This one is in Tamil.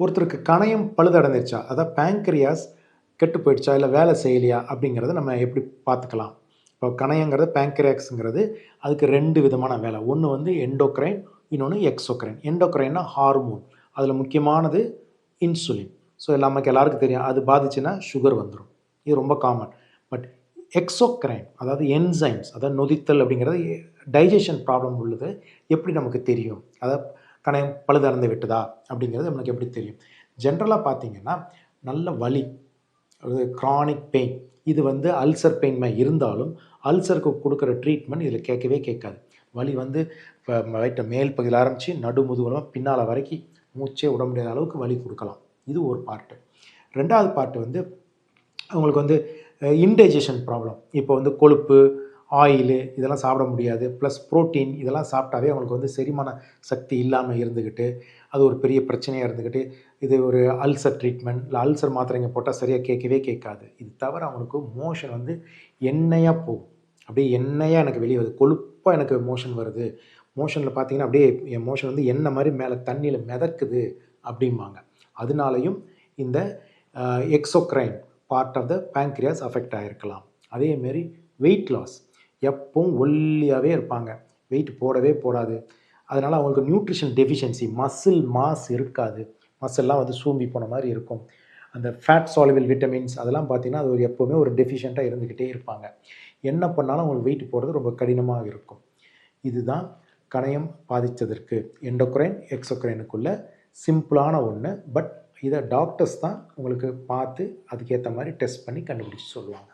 ஒருத்தருக்கு கணையம் பழுதடைஞ்சிருச்சா, அதாவது பேங்க்ரியாஸ் கெட்டு போயிடுச்சா, இல்ல வேலை செய்யலையா அப்படிங்கிறத நம்ம எப்படி பார்த்துக்கலாம்? இப்போ கணையங்கிறது பேங்க்ரியாஸ்ங்கிறது அதுக்கு 2 விதமான வேலை. ஒண்ணு வந்து எண்டோக்ரைன், இன்னொன்னு எக்ஸோக்ரைன். எண்டோக்ரைன்னா ஹார்மோன். அதில முக்கியமானது இன்சுலின். ஸோ நமக்கு எல்லாருக்கும் தெரியும். அது பாதிச்சுன்னா சுகர் வந்துரும். இது ரொம்ப காமன். பட் எக்ஸோக்ரைன் அதாவது என்சைம்ஸ் அதாவது நொதித்தல் அப்படிங்கிறது டைஜெஷன் ப்ராப்ளம் உள்ளது எப்படி நமக்கு தெரியும்? அதாவது கணையம் பழுதடைந்து விட்டதா அப்படிங்கிறது நமக்கு எப்படி தெரியும்? ஜென்ரலா பார்த்தீங்கன்னா, நல்ல வலி, அது கிரானிக் பெயின். இது வந்து அல்சர் பெயின் மாரி இருந்தாலும், அல்சருக்கு குடுக்குற ட்ரீட்மெண்ட் இதில கேட்கவே கேட்காது. வலி வந்து இப்ப வயிற்று மேல் பகுதியில ஆரம்பிச்சு, நடு முதுகுல பின்னால வரைக்கி மூச்சே விட முடியாத அளவுக்கு வலி குடுக்கலாம். இது ஒரு பார்ட்டு. 2வது பார்ட் வந்து அவங்களுக்கு வந்து இன்டைஜஷன் ப்ராப்ளம். இப்போ வந்து கொழுப்பு, ஆயிலு இதெல்லாம் சாப்பிட முடியாது. ப்ளஸ் புரோட்டீன் இதெல்லாம் சாப்பிட்டாவே அவங்களுக்கு வந்து செரிமான சக்தி இல்லாம இருந்துகிட்டு, அது ஒரு பெரிய பிரச்சனையா இருந்துகிட்டு, இது ஒரு அல்சர் ட்ரீட்மெண்ட், இல்ல அல்சர் மாத்திரைங்க போட்டா சரியா கேட்கவே கேட்காது. இது தவிர அவங்களுக்கு மோஷன் வந்து எண்ணெயா போகும். அப்படியே எண்ணெயா எனக்கு வெளிய வருது. கொழுப்பா எனக்கு மோஷன் வருது. மோஷன்ல பார்த்தீங்கன்னா, அப்படியே என் மோஷன் வந்து எண்ணெய் மாரி மேல தண்ணீல மிதக்குது அப்படிம்பாங்க. அதனாலயும் இந்த அ exocrine part of the pancreas affect ஆயிருக்கலாம். அதே மாரி வெயிட் லாஸ். எப்பவும் ஒல்லியாவே இருப்பாங்க. வெயிட் போடவே போடாது. அதனால அவங்களுக்கு நியூட்ரிஷன் டெஃபிஷியன்சி மசில் மாஸ் இருக்காது. மசில்லாம் வந்து சூம்பி போன மாரி இருக்கும். அந்த ஃபேட் சாலுபிள் விட்டமின்ஸ் அதெல்லாம் பார்த்தீங்கன்னா, அது ஒரு எப்பவுமே ஒரு டெஃபிஷியன்ட்டா இருந்துகிட்டே இருப்பாங்க. என்ன பண்ணாலும் அவங்களுக்கு வெயிட் போடுறது ரொம்ப கடினமா இருக்கும். இதுதான் கணையம் பாதிச்சதற்கு எண்டோக்ரைன், எக்ஸோக்ரைனுக்குள்ள சிம்பிளான ஒண்ணு. பட் இத டாக்டர்ஸ் தான் உங்களுக்கு பார்த்து அதுக்கேத்த மாரி டெஸ்ட் பண்ணி கண்டுபிடிச்சு சொல்லுவாங்க.